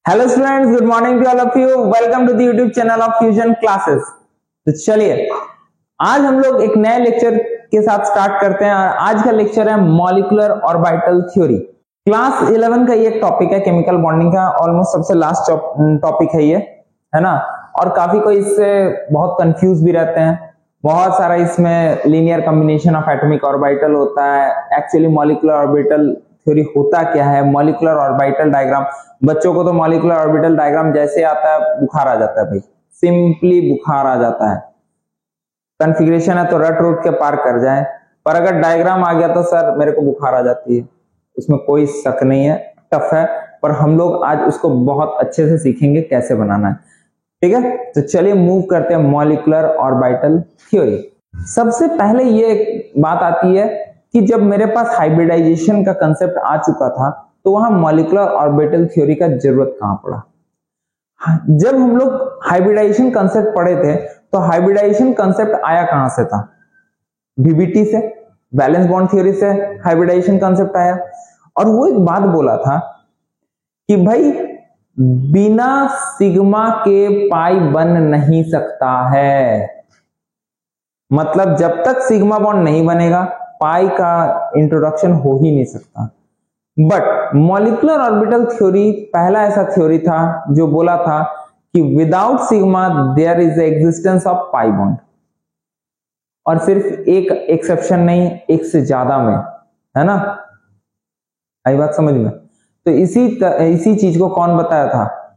Hello students, good morning to all of you. Welcome to the YouTube channel of Fusion Classes. तो चलिए आज हम लोग एक नए लेक्चर के साथ स्टार्ट करते हैं और आज का लेक्चर है मॉलिक्यूलर ऑर्बिटल थ्योरी। क्लास 11 का ये एक टॉपिक है केमिकल बॉन्डिंग का, ऑलमोस्ट सबसे लास्ट टॉपिक है ये, है ना। और काफी कोई इससे बहुत कंफ्यूज भी रहते हैं। बहुत सारा इसमें linear combination of atomic orbital होता है। एक्चुअली मॉलिक्यूलर ऑर्बिटल थ्योरी होता क्या है, मॉलिक्यूलर ऑर्बिटल डायग्राम। बच्चों को तो मॉलिक्यूलर ऑर्बिटल डायग्राम जैसे आता है बुखार आ जाता है भाई, सिंपली बुखार आ जाता है। कॉन्फ़िगरेशन है तो रट रूट के पार कर जाए, पर अगर डायग्राम आ गया तो सर मेरे को बुखार आ जाती है, उसमें कोई शक नहीं है। टफ है पर हम लोग आज उसको बहुत अच्छे से सीखेंगे कैसे बनाना है, ठीक है। तो चलिए मूव करते हैं मॉलिक्यूलर ऑर्बिटल थ्योरी। सबसे पहले ये बात आती है कि जब मेरे पास हाइब्रिडाइजेशन का कंसेप्ट आ चुका था तो वहां मॉलिक्यूलर ऑर्बिटल थ्योरी का जरूरत कहां पड़ा। जब हम लोग हाइब्रिडाइजेशन कंसेप्ट पढ़े थे तो हाइब्रिडाइजेशन कंसेप्ट आया कहां से था, वीबीटी से, वैलेंस बॉन्ड थ्योरी से हाइब्रिडाइजेशन कंसेप्ट आया। और वो एक बात बोला था कि भाई बिना सिग्मा के पाई बन नहीं सकता है, मतलब जब तक सिग्मा बॉन्ड नहीं बनेगा पाई का इंट्रोडक्शन हो ही नहीं सकता। बट मॉलिक्यूलर ऑर्बिटल थ्योरी पहला ऐसा थ्योरी था जो बोला था कि without sigma there is existence of pi bond. और सिर्फ एक एक्सेप्शन नहीं, एक से ज्यादा में, है ना। आई बात समझ में। तो इसी चीज को कौन बताया था,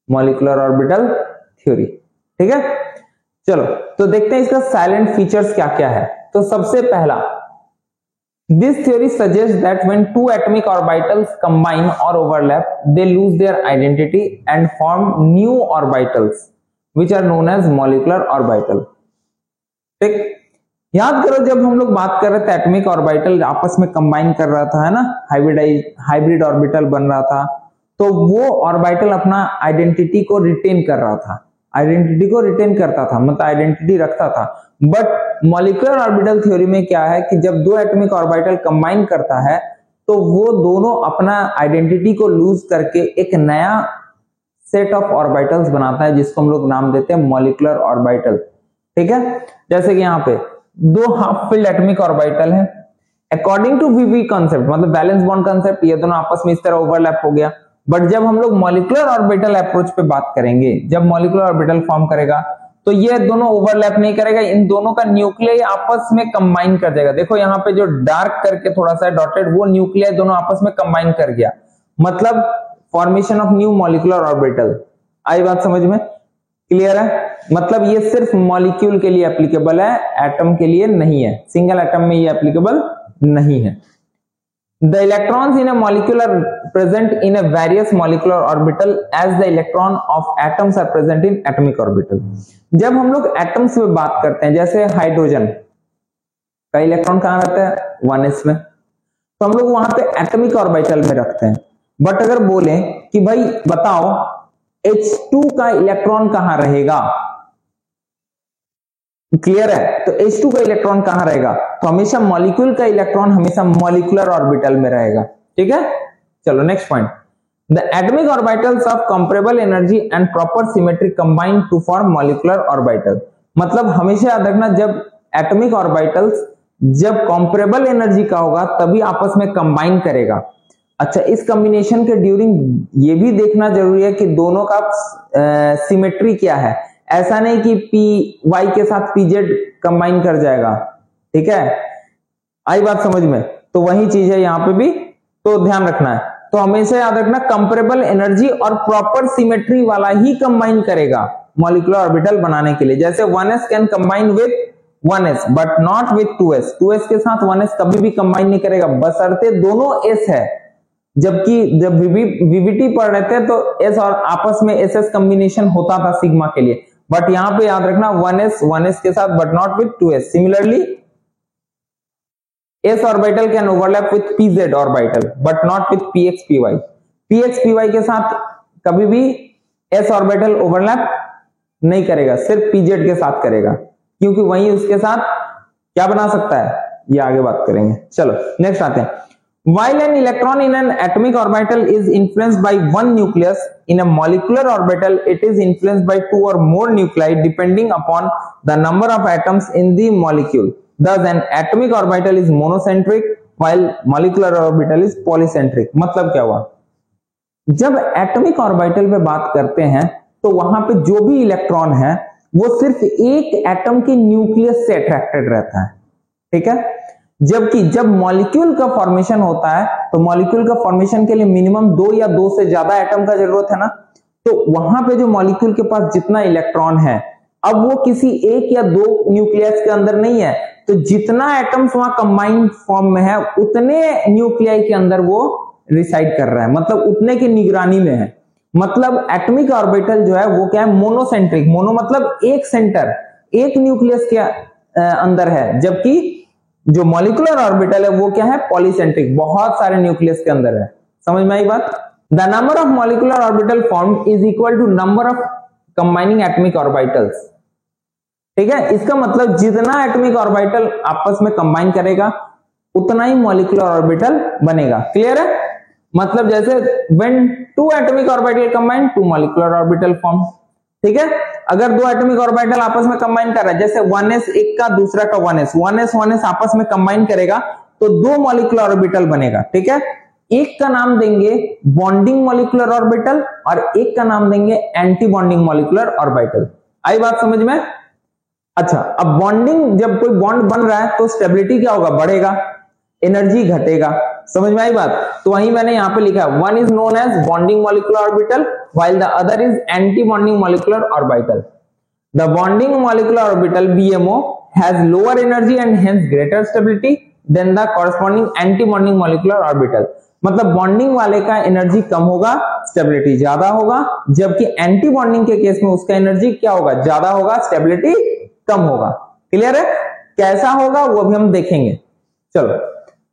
मॉलिक्यूलर ऑर्बिटल थ्योरी, ठीक है। चलो तो देखते हैं इसका साइलेंट फीचर्स क्या क्या है। तो सबसे पहला, this theory suggests that when two atomic orbitals combine or overlap they lose their identity and form new orbitals which are known as molecular orbital। ठीक, याद करो जब हम लोग बात कर रहे थे एटॉमिक ऑर्बिटल आपस में कंबाइन कर रहा था, है ना, हाइब्रिड ऑर्बिटल बन रहा था, तो वो ऑर्बिटल अपना आइडेंटिटी को रिटेन कर रहा था, आइडेंटिटी को रिटेन करता था, मतलब आइडेंटिटी रखता था। बट मॉलिक्यूलर ऑर्बिटल थ्योरी में क्या है कि जब दो एटॉमिक ऑर्बिटल कंबाइन करता है तो वो दोनों अपना आइडेंटिटी को लूज करके एक नया सेट ऑफ ऑर्बिटल्स बनाता है जिसको हम लोग नाम देते हैं मॉलिक्यूलर ऑर्बिटल, ठीक है। जैसे कि यहाँ पे दो हाफ फिल्ड एटॉमिक ऑर्बिटल है, अकॉर्डिंग टू वीवी कॉन्सेप्ट, मतलब बैलेंस बॉन्ड कॉन्सेप्ट, ये दोनों आपस में इस तरह ओवरलैप हो गया। बट जब हम लोग मॉलिक्यूलर ऑर्बिटल अप्रोच पे बात करेंगे, जब मॉलिक्यूलर ऑर्बिटल फॉर्म करेगा तो ये दोनों ओवरलैप नहीं करेगा, इन दोनों का न्यूक्लियस आपस में कंबाइन कर देगा। देखो यहाँ पे जो डार्क करके थोड़ा सा डॉटेड, वो न्यूक्लियस दोनों आपस में कंबाइन कर गया, मतलब formation of new molecular orbital. आई बात समझ में, क्लियर है। मतलब ये सिर्फ मॉलिक्यूल के लिए एप्लीकेबल है, एटम के लिए नहीं है, सिंगल एटम में ये एप्लीकेबल नहीं है। The electrons in a molecule are present in a various molecular orbital as the electron of atoms are present in atomic orbital। जब हम लोग एटम्स में बात करते हैं, जैसे हाइड्रोजन का इलेक्ट्रॉन कहां रहता है, 1s में, तो हम लोग वहां पे एटॉमिक ऑर्बिटल में रखते हैं। बट अगर बोले कि भाई बताओ H2 का इलेक्ट्रॉन कहां रहेगा, क्लियर है, तो H2 का इलेक्ट्रॉन कहां रहेगा, तो हमेशा मॉलिक्यूल का इलेक्ट्रॉन हमेशा मॉलिक्यूलर ऑर्बिटल में रहेगा, ठीक है। चलो next point, the atomic orbitals of comparable energy and proper symmetry combine to form molecular orbital. मतलब हमेशा याद रखना जब एटॉमिक ऑर्बिटल्स जब कंपैरेबल एनर्जी का होगा तभी आपस में कंबाइन करेगा। अच्छा, इस कॉम्बिनेशन के ड्यूरिंग ये भी देखना जरूरी है कि दोनों का सिमेट्री क्या है। ऐसा नहीं कि पी वाई के साथ पीजेड कंबाइन कर जाएगा, ठीक है। आई बात समझ में। तो वही चीज है यहाँ पे भी, तो ध्यान रखना है। तो हमेशा याद रखना कंपैरेबल एनर्जी और प्रॉपर सिमेट्री वाला ही कंबाइन करेगा मॉलिक्यूलर ऑर्बिटल बनाने के लिए। जैसे 1s can combine with 1s but not with 2s, 2s के साथ 1s कभी भी कंबाइन नहीं करेगा बशर्ते दोनों s है। जबकि जब वीवीटी पढ़ रहे थे तो s और आपस में ss कॉम्बिनेशन होता था सिग्मा के लिए, बट यहां पे याद रखना 1s के साथ but not with 2s। Similarly s orbital can overlap with pz orbital but not with px py। px py के साथ कभी भी s ऑर्बिटल ओवरलैप नहीं करेगा, सिर्फ pz के साथ करेगा, क्योंकि वही उसके साथ क्या बना सकता है, ये आगे बात करेंगे। चलो नेक्स्ट आते हैं, While an electron in an atomic orbital is influenced by one nucleus, in a molecular orbital it is influenced by two or more nuclei depending upon the number of atoms in the molecule. Thus an atomic orbital is monocentric while molecular orbital is polycentric. मतलब क्या हुआ, जब atomic orbital पे बात करते हैं तो वहां पे जो भी इलेक्ट्रॉन है वो सिर्फ एक एटम के न्यूक्लियस से अट्रैक्टेड रहता है, ठीक है। जबकि जब मॉलिक्यूल का फॉर्मेशन होता है तो मॉलिक्यूल का फॉर्मेशन के लिए मिनिमम दो या दो से ज्यादा एटम का जरूरत है ना, तो वहां पे जो मॉलिक्यूल के पास जितना इलेक्ट्रॉन है अब वो किसी एक या दो न्यूक्लियस के अंदर नहीं है, तो जितना एटम्स वहां कंबाइंड फॉर्म में है उतने न्यूक्लियाई के अंदर वो रिसाइड कर रहा है, मतलब उतने की निगरानी में है। मतलब एटॉमिक ऑर्बिटल जो है वो क्या है, मोनोसेंट्रिक। मोनो मतलब एक सेंटर, एक न्यूक्लियस के अंदर है, जबकि जो मॉलिक्यूलर ऑर्बिटल है वो क्या है, पॉलीसेंट्रिक, बहुत सारे न्यूक्लियस के अंदर है। समझ में आई बात। The number of molecular orbital formed is equal to number of combining atomic orbitals, ठीक है। इसका मतलब जितना एटॉमिक ऑर्बिटल आपस में कंबाइन करेगा उतना ही मॉलिक्यूलर ऑर्बिटल बनेगा। क्लियर है। मतलब जैसे when two atomic orbital combine, two molecular orbital form, ठीक है। अगर दो एटॉमिक ऑर्बिटल आपस में कंबाइन कर रहा है, जैसे 1s एक का दूसरा का 1s आपस में कंबाइन करेगा तो दो मॉलिक्यूलर ऑर्बिटल बनेगा, ठीक है। एक का नाम देंगे बॉन्डिंग मॉलिक्यूलर ऑर्बिटल और एक का नाम देंगे एंटी बॉन्डिंग मॉलिक्यूलर ऑर्बिटल। आई बात समझ में। अच्छा, अब बॉन्डिंग, जब कोई बॉन्ड बन रहा है तो स्टेबिलिटी क्या होगा, बढ़ेगा, एनर्जी घटेगा। समझ में आई बात। तो वही मैंने यहां पे लिखा है, one is known as bonding molecular orbital while the other is antibonding molecular orbital. The bonding molecular orbital BMO has lower energy and hence greater stability than the corresponding antibonding molecular orbital. मतलब bonding वाले का energy कम होगा, stability ज्यादा होगा, जबकि anti bonding के case में उसका एनर्जी क्या होगा, ज्यादा होगा, स्टेबिलिटी कम होगा। क्लियर है। कैसा होगा वो भी हम देखेंगे। चलो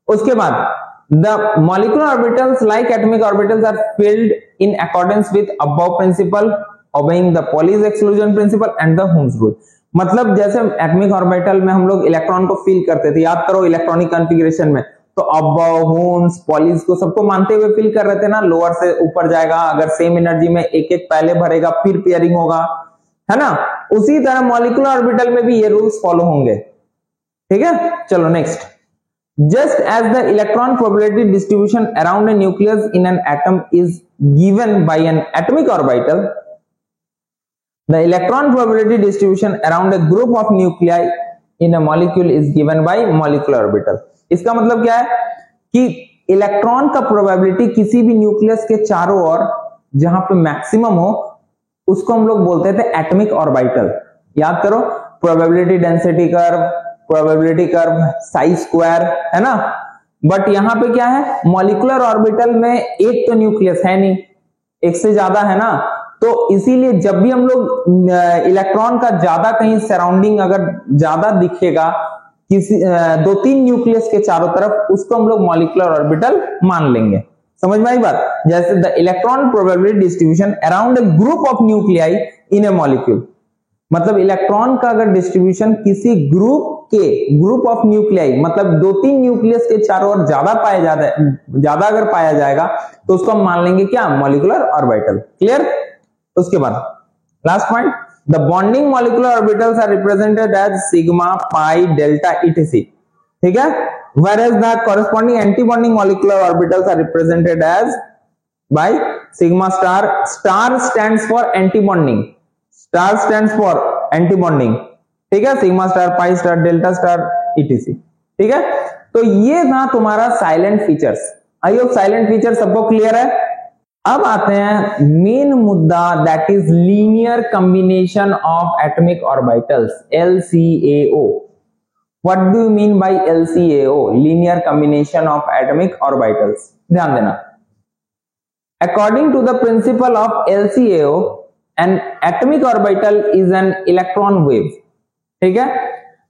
उसके बाद the molecular orbitals like atomic orbitals are filled in accordance with above principle, obeying the Pauli's exclusion principle and the Ohm's rule। मतलब जैसे एटॉमिक ऑर्बिटल में हम लोग इलेक्ट्रॉन को फिल करते थे, याद करो इलेक्ट्रॉनिक कॉन्फ़िगरेशन में, तो अबव, ओम्स, पॉलीज को सबको मानते हुए फिल कर रहे थे ना, लोअर से ऊपर जाएगा, अगर सेम एनर्जी में एक एक पहले भरेगा फिर पेयरिंग होगा, है ना। उसी तरह मॉलिक्यूलर ऑर्बिटल में भी ये रूल्स फॉलो होंगे, ठीक है। चलो next. Just as the electron probability distribution around a nucleus in an atom is given by an atomic orbital, the electron probability distribution around a group of nuclei in a molecule is given by molecular orbital। इसका मतलब क्या है कि electron का probability किसी भी nucleus के चारों ओर जहां पे मैक्सिमम हो उसको हम लोग बोलते थे एटॉमिक ऑर्बिटल। याद करो, probability density curve, probability curve, Sai square, है ना। बट यहां पे क्या है, मॉलिक्यूलर ऑर्बिटल में एक तो न्यूक्लियस है नहीं, एक से ज्यादा है ना, तो इसीलिए जब भी हम लोग इलेक्ट्रॉन का ज्यादा कहीं सराउंडिंग अगर ज्यादा दिखेगा किसी दो तीन न्यूक्लियस के चारों तरफ, उसको हम लोग मॉलिक्यूलर ऑर्बिटल मान लेंगे। समझ में आई बात। जैसे the electron probability distribution around a group of nuclei in A molecule, मतलब इलेक्ट्रॉन का अगर डिस्ट्रीब्यूशन किसी ग्रुप ऑफ न्यूक्लियाई, मतलब दो तीन न्यूक्लियस के चारों ओर ज्यादा अगर पाया जाएगा तो उसको हम मान लेंगे क्या, मॉलिक्यूलर ऑर्बिटल। क्लियर। उसके बाद last point, the bonding molecular orbitals are represented as sigma, pi, delta etc, ठीक है। whereas the corresponding anti bonding molecular orbitals are represented as by sigma star। star stands for anti bonding, star stands for anti bonding, ठीक है। Sigma star, pi star, delta star etc, ठीक है। तो ये था तुम्हारा salient features. I hope salient feature सबको clear है। अब आते हैं मेन मुद्दा, that is linear combination of atomic orbitals, LCAO। What do you mean by LCAO, linear combination of atomic orbitals. ध्यान देना, according to the principle of LCAO an atomic orbital is an electron wave, ठीक है।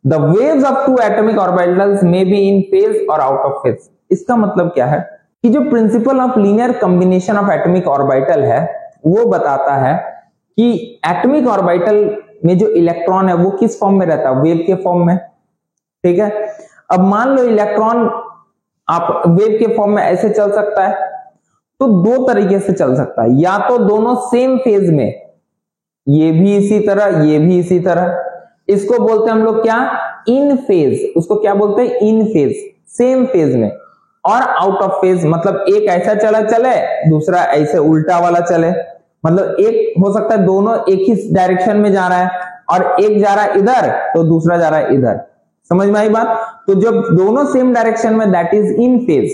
the waves of two atomic orbitals may be in phase or out of phase। इसका मतलब क्या है कि जो principle of linear combination of atomic orbital है वो बताता है कि एटॉमिक ऑर्बिटल में जो इलेक्ट्रॉन है वो किस फॉर्म में रहता है, वेव के फॉर्म में, ठीक है। अब मान लो इलेक्ट्रॉन आप वेव के फॉर्म में ऐसे चल सकता है, तो दो तरीके से चल सकता है, या तो दोनों सेम फेज में, ये भी इसी तरह, ये भी इसी तरह, इसको बोलते हैं हम लोग क्या, इन फेज, उसको क्या बोलते हैं, इन फेज, सेम फेज में। और आउट ऑफ फेज मतलब एक ऐसा चला चले, दूसरा ऐसे उल्टा वाला चले, मतलब एक हो सकता है दोनों एक ही डायरेक्शन में जा रहा है और एक जा रहा है इधर तो दूसरा जा रहा है इधर, समझ में आई बात। तो जब दोनों सेम डायरेक्शन में दैट इज इन फेज,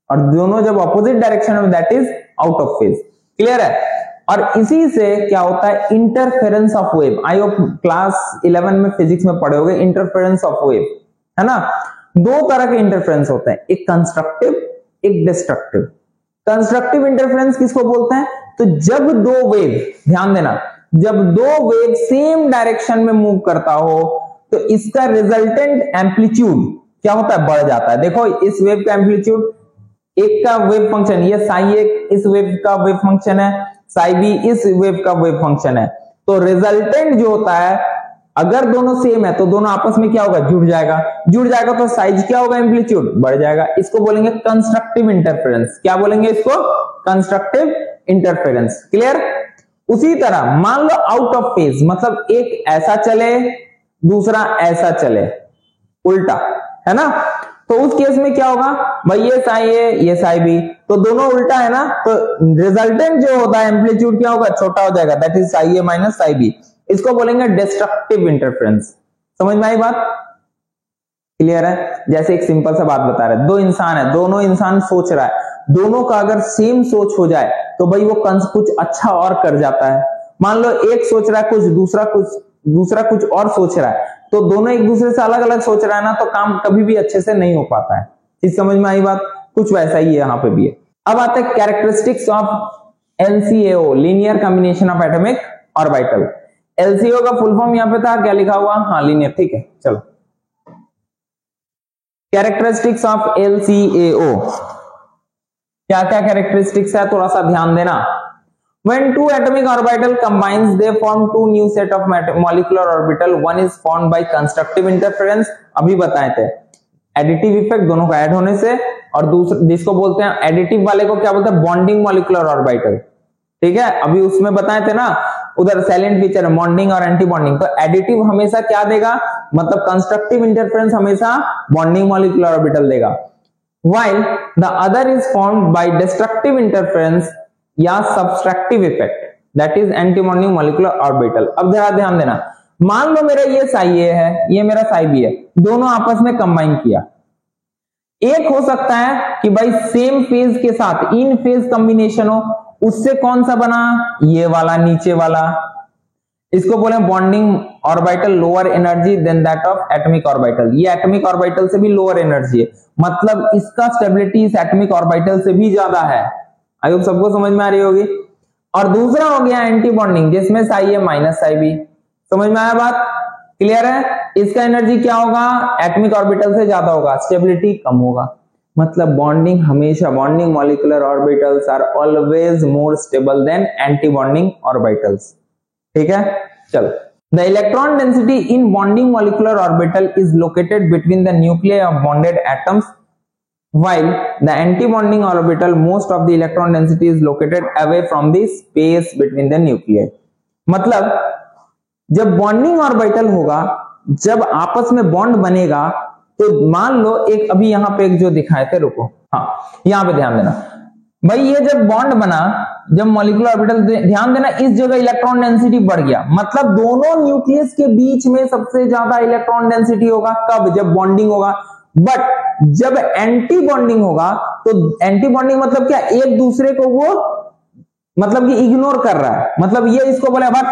और दोनों जब ऑपोजिट डायरेक्शन में that is out of phase. Clear है। और इसी से क्या होता है, interference of wave. I hope class 11 में फिजिक्स में पढ़े होगे इंटरफेरेंस ऑफ वेव, है ना। दो तरह के इंटरफेरेंस होते हैं, एक कंस्ट्रक्टिव, एक डिस्ट्रक्टिव। कंस्ट्रक्टिव इंटरफेरेंस किसको बोलते हैं, तो जब दो वेव, ध्यान देना, जब दो वेव सेम डायरेक्शन में मूव करता हो तो इसका रिजल्टेंट एम्पलीट्यूड क्या होता है, बढ़ जाता है। देखो इस वेव का एम्पलीट्यूड, एक का वेव फंक्शन ये साई एक इस वेव का वेव फंक्शन है, साई बी इस वेव का वेव फंक्शन है, तो रिजल्टेंट जो होता है अगर दोनों सेम है तो दोनों आपस में क्या होगा, जुड़ जाएगा, जुड़ जाएगा तो साइज क्या होगा, एम्पलीट्यूड बढ़ जाएगा। इसको बोलेंगे कंस्ट्रक्टिव इंटरफेरेंस। क्या बोलेंगे इसको, कंस्ट्रक्टिव इंटरफेरेंस। क्लियर। उसी तरह मान लो आउट ऑफ फेज, मतलब एक ऐसा चले दूसरा ऐसा चले, उल्टा, है ना। तो उस केस में क्या होगा भाई, ये साई ए ये साई बी, तो दोनों उल्टा है ना, तो रिजल्टेंट जो होता है एम्पलीट्यूड क्या होगा, छोटा हो जाएगा, that is psi A minus psi B. इसको बोलेंगे डिस्ट्रक्टिव इंटरफेरेंस। समझ में आई बात, क्लियर है। जैसे एक सिंपल सा बात बता रहे, दो इंसान है, दोनों इंसान सोच रहा है, दोनों का अगर सेम सोच हो जाए तो भाई वो कुछ अच्छा और कर जाता है। मान लो एक सोच रहा है कुछ, दूसरा कुछ और सोच रहा है, तो दोनों एक दूसरे से अलग अलग सोच रहा है ना, तो काम कभी भी अच्छे से नहीं हो पाता है। चीज समझ में आई बात, कुछ वैसा ही यहाँ पे भी है। अब आते हैं characteristics of LCAO, linear combination of atomic orbital. LCAO का फुल फॉर्म यहाँ पे था, क्या लिखा हुआ, हाँ लीनियर, ठीक है। चलो कैरेक्टरिस्टिक्स ऑफ LCAO, क्या क्या कैरेक्टरिस्टिक्स है थोड़ा सा ध्यान देना। When two atomic orbital combines, they form two new set of molecular orbital. One is formed by constructive interference, अभी बताए थे, एडिटिव इफेक्ट दोनों का ऐड होने से, और दूसरा जिसको बोलते हैं एडिटिव वाले को क्या बोलते हैं, बॉन्डिंग मॉलिक्यूलर ऑर्बिटल। ठीक है, अभी उसमें बताए थे ना, उधर साइलेंट फीचर है बॉन्डिंग और एंटी बॉन्डिंग। तो एडिटिव हमेशा क्या देगा, मतलब कंस्ट्रक्टिव इंटरफेरेंस हमेशा बॉन्डिंग मॉलिक्यूलर ऑर्बिटल देगा, while the other is formed by destructive interference या subtractive effect, that is antibonding molecular orbital. अब जरा ध्यान देना, मान लो मेरा ये साई ए है, ये मेरा साई बी है, दोनों आपस में कंबाइन किया। एक हो सकता है कि भाई सेम फेज के साथ इन फेज कॉम्बिनेशन हो, उससे कौन सा बना, ये वाला नीचे वाला, इसको बोले bonding orbital lower energy than that of atomic orbital. ये एटॉमिक ऑर्बिटल से भी लोअर एनर्जी है, मतलब इसका स्टेबिलिटी इस एटॉमिक ऑर्बिटल से भी ज्यादा है। आई होप सबको समझ में आ रही होगी। और दूसरा हो गया एंटी बॉन्डिंग, जिसमें Sai A minus psi B. समझ में आया बात, क्लियर है। इसका एनर्जी क्या होगा, एटॉमिक ऑर्बिटल से ज्यादा होगा, स्टेबिलिटी कम होगा। मतलब बॉन्डिंग हमेशा, bonding molecular orbitals are always more stable than anti bonding orbitals. ठीक है, चलो। The electron density in bonding molecular orbital is located between the nuclei of bonded atoms, while the anti-bonding orbital most of the electron density is located away from the space between the nuclei। मतलब जब bonding orbital होगा, जब आपस में bond बनेगा, तो मान लो एक अभी यहाँ पे एक जो दिखाए थे, रुको, हाँ यहाँ पे ध्यान देना भाई, ये जब बॉन्ड बना, जब मॉलिक्यूलर ऑर्बिटल, ध्यान देना इस जगह इलेक्ट्रॉन डेंसिटी बढ़ गया, मतलब दोनों न्यूक्लियस के बीच में सबसे ज्यादा इलेक्ट्रॉन डेंसिटी होगा, कब, जब बॉन्डिंग होगा। बट जब एंटी बॉन्डिंग होगा, तो एंटी बॉन्डिंग मतलब क्या, एक दूसरे को वो मतलब कि इग्नोर कर रहा है, मतलब ये इसको बोले बट,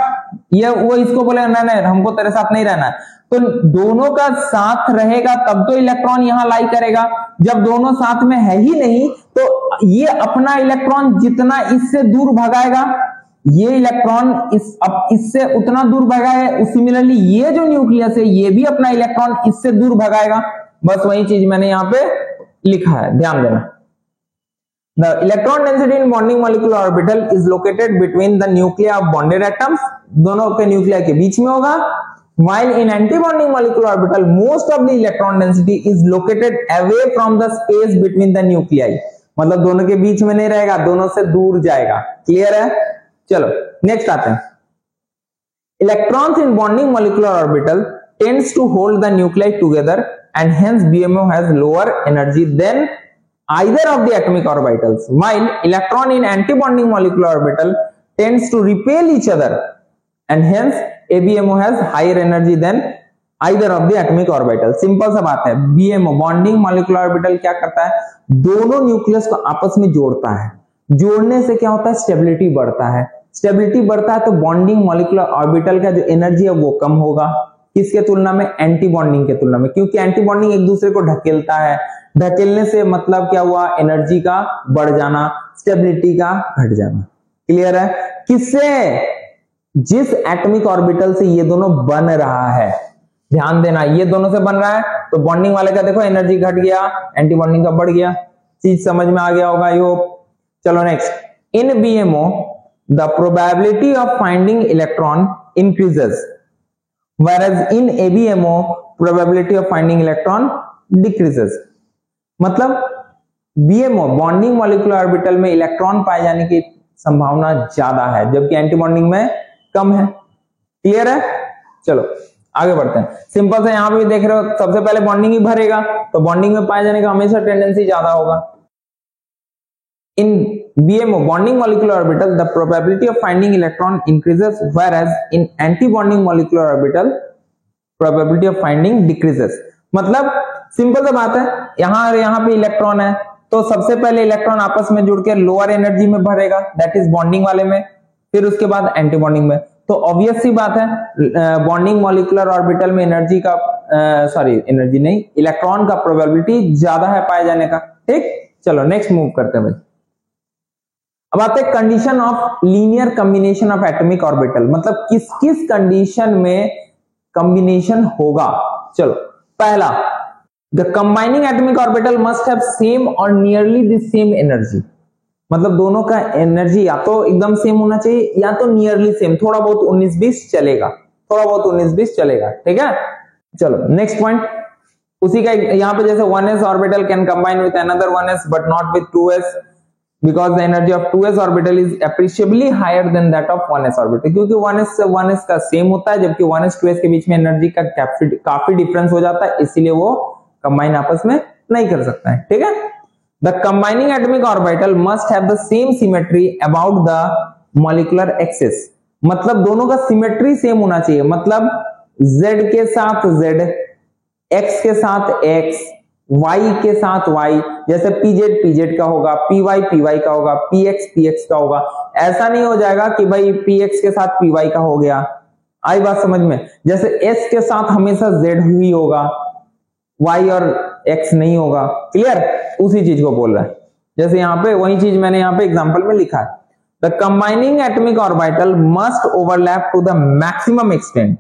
ये वो इसको बोले नहीं हमको तेरे साथ नहीं रहना है, तो दोनों का साथ रहेगा तब तो इलेक्ट्रॉन यहां लाई करेगा। जब दोनों साथ में है ही नहीं, तो ये अपना इलेक्ट्रॉन जितना इससे दूर भगाएगा, ये इलेक्ट्रॉन इससे उतना दूर भगाएगा। सिमिलरली ये जो न्यूक्लियस है, ये भी अपना इलेक्ट्रॉन इससे दूर भगाएगा। बस वही चीज मैंने यहाँ पे लिखा है, ध्यान देना। The electron density in bonding molecular orbital is located between the nuclei of bonded atoms, दोनों के न्यूक्लिया के बीच में होगा, While in antibonding molecular orbital, most of the electron density is located away from the space between the nuclei. मतलब दोनों के बीच में नहीं रहेगा, दोनों से दूर जाएगा। क्लियर है? चलो नेक्स्ट आते हैं। Electrons in bonding molecular orbital tends to hold the nuclei together and hence BMO has lower energy than either of the atomic orbitals. While electron in antibonding molecular orbital tends to repel each other and hence ABMO has higher energy than either of the atomic orbital. Simple सा बात है। BMO bonding molecular orbital क्या करता है? दोनों nucleus को आपस में जोड़ता है। जोड़ने से क्या होता है? स्टेबिलिटी बढ़ता है। स्टेबिलिटी बढ़ता है तो बॉन्डिंग मॉलिक्यूलर ऑर्बिटल का जो एनर्जी है वो कम होगा। किसके तुलना में? एंटी बॉन्डिंग के तुलना में, क्योंकि एंटी बॉन्डिंग एक दूसरे को ढकेलता है। ढकेलने से मतलब क्या हुआ? एनर्जी का बढ़ जाना, स्टेबिलिटी का घट जाना। क्लियर है? किससे? जिस एटॉमिक ऑर्बिटल से ये दोनों बन रहा है, ध्यान देना, ये दोनों से बन रहा है तो बॉन्डिंग वाले का देखो एनर्जी घट गया, एंटी बॉन्डिंग का बढ़ गया। चीज समझ में आ गया होगा यो। चलो next, in BMO the probability of finding electron increases whereas in ABMO probability of finding electron decreases। मतलब BMO बॉन्डिंग मॉलिक्यूलर ऑर्बिटल में इलेक्ट्रॉन पाए जाने की संभावना ज्यादा है, जबकि एंटी बॉन्डिंग में कम है। क्लियर है? चलो आगे बढ़ते हैं। सिंपल से यहां पे भी देख रहे हो, सबसे पहले बॉन्डिंग ही भरेगा तो बॉन्डिंग में पाए जाने का हमेशा टेंडेंसी ज्यादा होगा। In BMO bonding molecular orbital the probability of finding electron increases whereas in anti-bonding molecular orbital probability of finding decreases। मतलब सिंपल सा बात है, यहाँ पे इलेक्ट्रॉन है तो सबसे पहले इलेक्ट्रॉन आपस में जुड़ के लोअर एनर्जी में भरेगा, दैट इज बॉन्डिंग वाले में, फिर उसके बाद एंटी बॉन्डिंग में। तो ऑब्वियस सी बात है बॉन्डिंग मॉलिक्यूलर ऑर्बिटल में एनर्जी का एनर्जी नहीं, इलेक्ट्रॉन का प्रोबेबिलिटी ज्यादा है पाए जाने का। ठीक, चलो नेक्स्ट मूव करते हैं भाई। अब आते हैं condition of linear combination of atomic orbital, मतलब किस किस कंडीशन में कॉम्बिनेशन होगा। चलो पहला, the combining atomic orbital must have same और नियरली द सेम एनर्जी। मतलब दोनों का एनर्जी या तो एकदम सेम होना चाहिए या तो नियरली सेम, थोड़ा बहुत 19-20 चलेगा, थोड़ा बहुत 19-20 चलेगा। ठीक है, चलो नेक्स्ट पॉइंट उसी का, यहाँ पे जैसे 1s orbital can combine with another 1s but not with 2s because the energy of 2s orbital is appreciably higher than that of 1s orbital। क्योंकि 1s से 1s का सेम होता है, जबकि 1s 2s के बीच में एनर्जी का काफी डिफरेंस हो जाता है, इसीलिए वो कंबाइन आपस में नहीं कर सकता है। ठीक है, the combining atomic orbital must have the same symmetry about the molecular axis. मतलब दोनों का सिमेट्री सेम होना चाहिए, मतलब z के साथ z, x के साथ x, y के साथ y, जैसे pz का होगा, py का होगा, px का होगा। ऐसा नहीं हो जाएगा कि भाई px के साथ py का हो गया। आई बात समझ में? जैसे s के साथ हमेशा z ही होगा, y और x नहीं होगा। क्लियर? उसी चीज को बोल रहा है, जैसे यहाँ पे वही चीज मैंने यहाँ पे एग्जांपल में लिखा है। The combining atomic orbital must overlap to the maximum extent.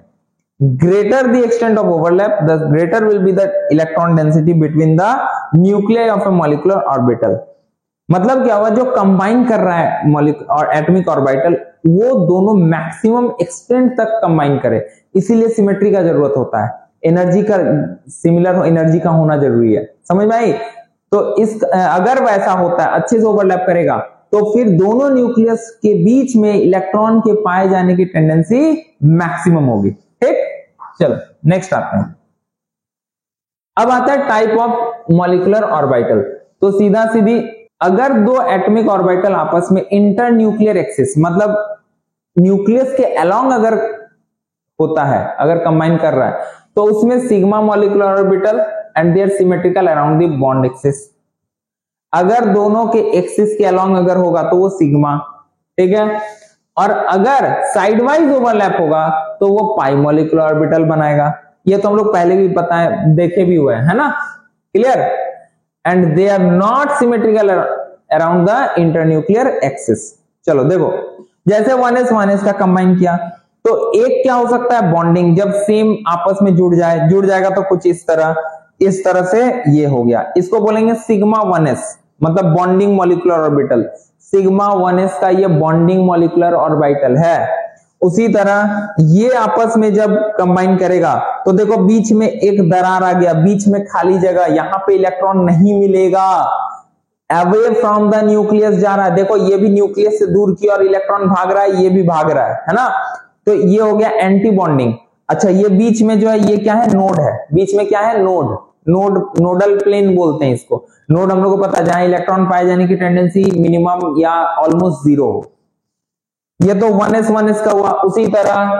Greater the extent of overlap, the greater will be the electron density between the nuclei of a molecular orbital। मतलब क्या हुआ, जो कंबाइन कर रहा है और एटॉमिक ऑर्बिटल वो दोनों मैक्सिमम एक्सटेंट तक कंबाइन करे, इसीलिए सिमेट्री का जरूरत होता है, एनर्जी का सिमिलर एनर्जी का होना जरूरी है। समझ में आई? तो इस अगर वैसा होता है, अच्छे से ओवरलैप करेगा, तो फिर दोनों न्यूक्लियस के बीच में इलेक्ट्रॉन के पाए जाने की टेंडेंसी मैक्सिमम होगी। ठीक, चलो नेक्स्ट आते हैं। अब आता है टाइप ऑफ मॉलिक्यूलर ऑर्बिटल। तो सीधा सीधी अगर दो एटॉमिक ऑर्बिटल आपस में इंटर न्यूक्लियर एक्सिस, मतलब न्यूक्लियस के अलोंग अगर होता है, अगर कंबाइन कर रहा है, तो उसमें sigma molecular orbital and they're symmetrical around the bond axis. अगर दोनों के एक्सिस के अलोंग अगर होगा तो वो सिग्मा। ठीक है, और अगर साइड वाइज ओवरलैप होगा तो वो पाई मॉलिक्यूलर ऑर्बिटल बनाएगा। ये तो हम लोग पहले भी पता है, देखे भी हुए है ना। Clear? And they are not symmetrical around the internuclear axis. चलो देखो, जैसे 1s का कंबाइन किया तो एक क्या हो सकता है, बॉन्डिंग, जब सेम आपस में जुड़ जाएगा तो कुछ इस तरह से ये हो गया, इसको बोलेंगे सिग्मा 1s, मतलब bonding molecular orbital. Sigma 1s का ये बॉन्डिंग मॉलिक्यूलर ऑर्बिटल है। उसी तरह ये आपस में जब कंबाइन करेगा तो देखो बीच में एक दरार आ गया, बीच में खाली जगह, यहां पे इलेक्ट्रॉन नहीं मिलेगा, अवे फ्रॉम द न्यूक्लियस जा रहा है। देखो ये भी न्यूक्लियस से दूर की और इलेक्ट्रॉन भाग रहा है, ये भी भाग रहा है ना। तो ये हो गया एंटी बॉन्डिंग। अच्छा ये बीच में जो है ये क्या है, नोड है, बीच में क्या है, नोडल प्लेन बोलते हैं इसको। नोड हम लोग को पता है जहां इलेक्ट्रॉन पाए जाने की टेंडेंसी मिनिमम या ऑलमोस्ट जीरो हो। ये तो 1s का हुआ। उसी तरह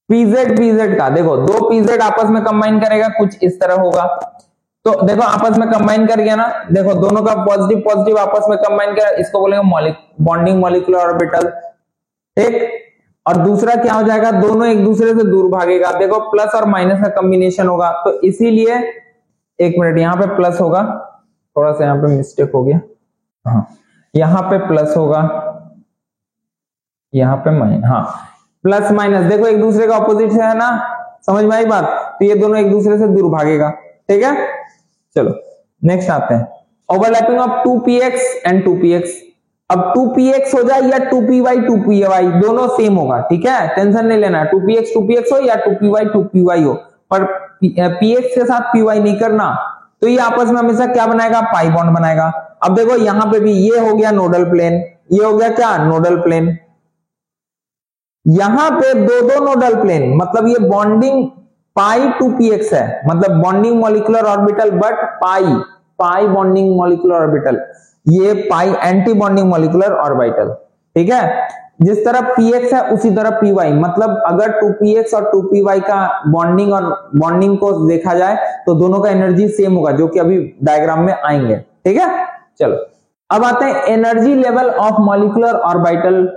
पीजेड का देखो, दो पीजेड आपस में कंबाइन करेगा, कुछ इस तरह होगा। तो देखो आपस में कंबाइन कर गया ना, देखो दोनों का पॉजिटिव पॉजिटिव आपस में कंबाइन किया, इसको बोलेंगे बॉन्डिंग मॉलिक्यूलर ऑर्बिटल, ठीक। और दूसरा क्या हो जाएगा, दोनों एक दूसरे से दूर भागेगा। देखो प्लस और माइनस का कॉम्बिनेशन होगा, तो इसीलिए एक मिनट यहाँ पे प्लस होगा, थोड़ा सा यहाँ पे मिस्टेक हो गया, हाँ यहाँ पे प्लस होगा, यहाँ पे माइनस, हाँ प्लस माइनस देखो एक दूसरे का ऑपोजिट है ना, समझ में आई बात। तो ये दोनों एक दूसरे से दूर भागेगा, ठीक है। चलो नेक्स्ट आते हैं, overlapping of 2px and 2px। अब 2px हो जाए या 2py 2py दोनों सेम होगा, ठीक है, टेंशन नहीं लेना। 2px हो या 2py 2py हो, पर px के साथ py नहीं करना। तो ये आपस में हमेशा क्या बनाएगा, पाई बॉन्ड बनाएगा। अब देखो यहां पे भी ये हो गया नोडल प्लेन, ये हो गया क्या, नोडल प्लेन। यहां पे दो नोडल प्लेन, मतलब ये बॉन्डिंग पाई 2px है, मतलब bonding molecular orbital, but pi bonding molecular orbital, ये पाई एंटी बॉन्डिंग मॉलिक्यूलर ऑर्बिटल, ठीक है। जिस तरह px है उसी तरह py, मतलब अगर 2px और 2py का बॉन्डिंग और बॉन्डिंग को देखा जाए तो दोनों का एनर्जी सेम होगा, जो कि अभी डायग्राम में आएंगे, ठीक है। चलो अब आते हैं energy level of molecular orbital.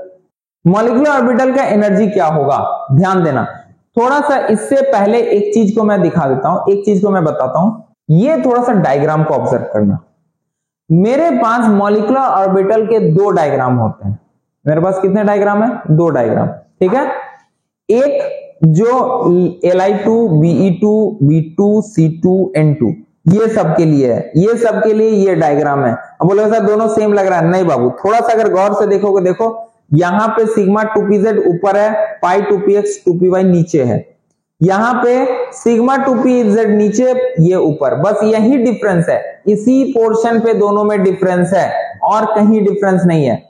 Molecular orbital का एनर्जी क्या होगा, ध्यान देना। थोड़ा सा इससे पहले एक चीज को मैं दिखा देता हूं, एक चीज को मैं बताता हूं, ये थोड़ा सा डायग्राम को ऑब्जर्व करना। मेरे पास मॉलिक्यूलर ऑर्बिटल के दो डायग्राम होते हैं। मेरे पास कितने डायग्राम है, दो डायग्राम, ठीक है। एक जो Li2 Be2 B2 C2 N2 ये सब के लिए है, ये सब के लिए ये डायग्राम है। अब बोलोगे सर दोनों सेम लग रहा है, नहीं बाबू, थोड़ा सा अगर गौर से देखोगे, देखो यहां पे सिग्मा 2pz ऊपर है, पाई 2px 2py नीचे है, यहां पे सिग्मा 2pz नीचे, ये ऊपर, बस यही डिफरेंस है, इसी पोर्शन पे दोनों में डिफरेंस है और कहीं डिफरेंस नहीं है।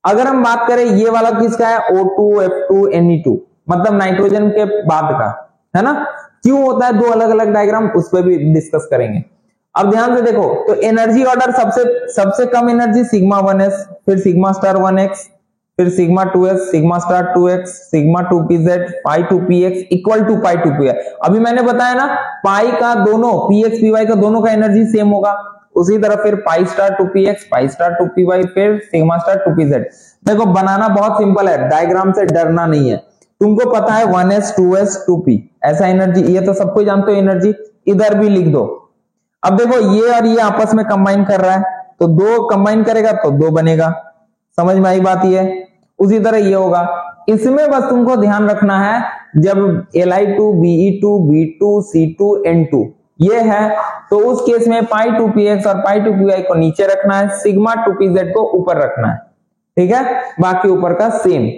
अगर हम बात करें ये वाला किसका है, O2 F2 Ne2, मतलब नाइट्रोजन के बाद का है ना। क्यों होता है दो अलग अलग डायग्राम, उस पर भी डिस्कस करेंगे। अब ध्यान से देखो, तो एनर्जी ऑर्डर सबसे कम एनर्जी सिग्मा 1s, फिर सिग्मा स्टार 1x, फिर sigma 2s, sigma star 2x, sigma 2pz, pi 2px equal to pi 2py। अभी मैंने बताया ना, पाई का दोनों px py का दोनों का एनर्जी सेम होगा। उसी तरह फिर पाई स्टार 2px, पाई स्टार 2py, फिर सिग्मा स्टार 2pz। देखो बनाना बहुत सिंपल है, डायग्राम से डरना नहीं है। तुमको पता है 1s 2s 2p ऐसा एनर्जी, ये तो सबको जानते हो एनर्जी, इधर भी लिख दो। अब देखो ये और ये आपस में कंबाइन कर रहा है, तो दो कंबाइन करेगा तो दो बनेगा, समझ में आई बात ये। उसी तरह ये होगा, इसमें बस तुमको ध्यान रखना है, जब Li2 Be2 B2 C2 N2 ये है, तो उस केस में पाई 2px और पाई 2py को नीचे रखना है, सिग्मा 2pz को ऊपर रखना है, ठीक है, बाकी ऊपर का सेम।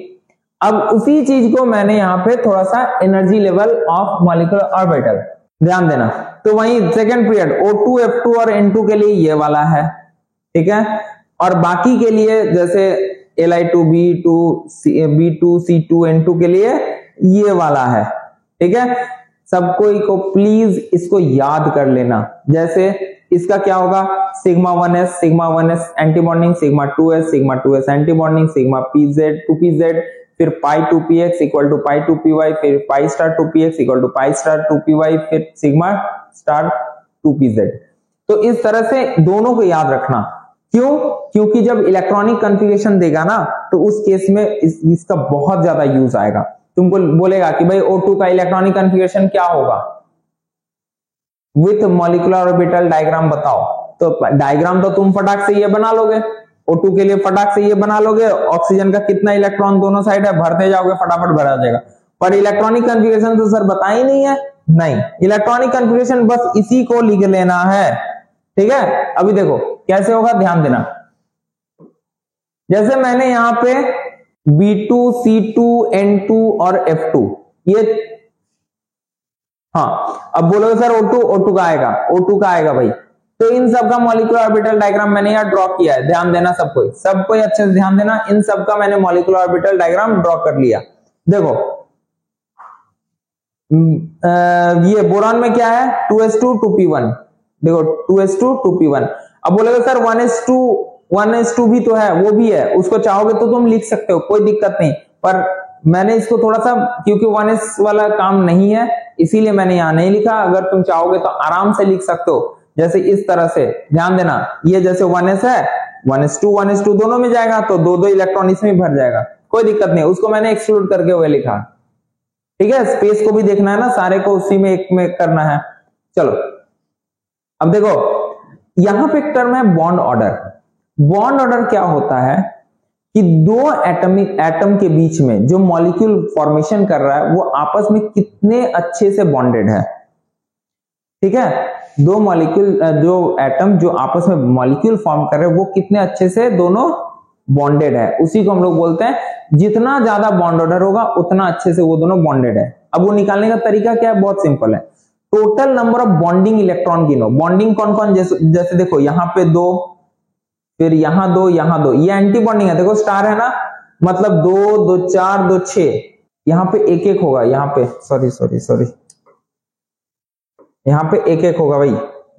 अब उसी चीज को मैंने यहाँ पे थोड़ा सा energy level of molecular orbital, ध्यान देना। तो वही सेकेंड पीरियड O2 F2 और N2 के लिए ये वाला है, ठीक है, और बाकी के लिए जैसे Li2 B2 C2 N2 के लिए ये वाला है, ठीक है। सबको को प्लीज इसको याद कर लेना। जैसे इसका क्या होगा, sigma 1s anti bonding, sigma 2s anti bonding, sigma pz 2pz, फिर पाई 2px equal to pi 2py, फिर pi star 2px equal to pi star 2py, फिर सिग्मा स्टार 2pz। तो इस तरह से दोनों को याद रखना। क्यों, क्योंकि जब इलेक्ट्रॉनिक कॉन्फ़िगरेशन देगा ना, तो उस केस में इसका बहुत ज्यादा यूज आएगा। तुमको बोलेगा कि भाई O2 का इलेक्ट्रॉनिक कॉन्फ़िगरेशन क्या होगा, विथ मॉलिक्यूलर ऑर्बिटल डायग्राम बताओ। तो डायग्राम तो तुम फटाक से ये बना लोगे, O2 के लिए फटाक से ये बना लोगे, ऑक्सीजन का कितना इलेक्ट्रॉन दोनों साइड है भरते जाओगे, फटाफट भरा जाएगा। पर इलेक्ट्रॉनिक कॉन्फ़िगरेशन तो सर बता ही नहीं है, नहीं, इलेक्ट्रॉनिक कॉन्फ़िगरेशन बस इसी को लिख लेना है, ठीक है। अभी देखो कैसे होगा, ध्यान देना। जैसे मैंने यहाँ पे B2, C2, N2 और F2 ये। हाँ, अब बोलोगे सर O2 का आएगा, O2 का आएगा भाई। तो इन सब का मॉलिक्यूलर ऑर्बिटल डायग्राम मैंने यहाँ ड्रॉ किया है, ध्यान देना सब कोई अच्छे से ध्यान देना। इन सब का मैंने मॉलिक्यूलर ऑर्बिटल डायग्राम ड्रॉ कर लिया। देखो ये बोरॉन में क्या है 2s2 2p1, देखो 2s2 2p1। अब बोलेगा सर 1s2 भी तो है, वो भी है, उसको चाहोगे तो तुम लिख सकते हो, कोई दिक्कत नहीं, पर मैंने इसको थोड़ा सा, क्योंकि 1s वाला काम नहीं है इसीलिए मैंने यहां नहीं लिखा। अगर तुम चाहोगे तो आराम से लिख सकते हो, जैसे इस तरह से। ध्यान देना, ये जैसे 1s है, 1s2 दोनों में जाएगा तो दो इलेक्ट्रॉन इसमें भर जाएगा, कोई दिक्कत नहीं, उसको मैंने एक्सक्लूड करके हुए लिखा। ठीक है, स्पेस को भी देखना है ना, सारे को उसी में एक में करना है। चलो अब देखो यहां पे एक टर्म है बॉन्ड ऑर्डर। बॉन्ड ऑर्डर क्या होता है कि दो एटम के बीच में जो मॉलिक्यूल फॉर्मेशन कर रहा है वो आपस में कितने अच्छे से बॉन्डेड है। ठीक है, दो मॉलिक्यूल जो एटम जो आपस में मॉलिक्यूल फॉर्म कर रहे हैं वो कितने अच्छे से दोनों बॉन्डेड है, उसी को हम लोग बोलते हैं। जितना ज्यादा बॉन्ड ऑर्डर होगा उतना अच्छे से वो दोनों बॉन्डेड है। अब वो निकालने का तरीका क्या है, बहुत सिंपल है। Total number of bonding electron गिनो। बॉन्डिंग कौन कौन, जैसे देखो यहाँ पे 2, फिर यहाँ 2, यहाँ 2, ये एंटी बॉन्डिंग है, देखो स्टार है ना, मतलब 2 2 4 2 6, यहाँ पे एक एक होगा, यहाँ पे सॉरी यहाँ पे एक एक होगा भाई,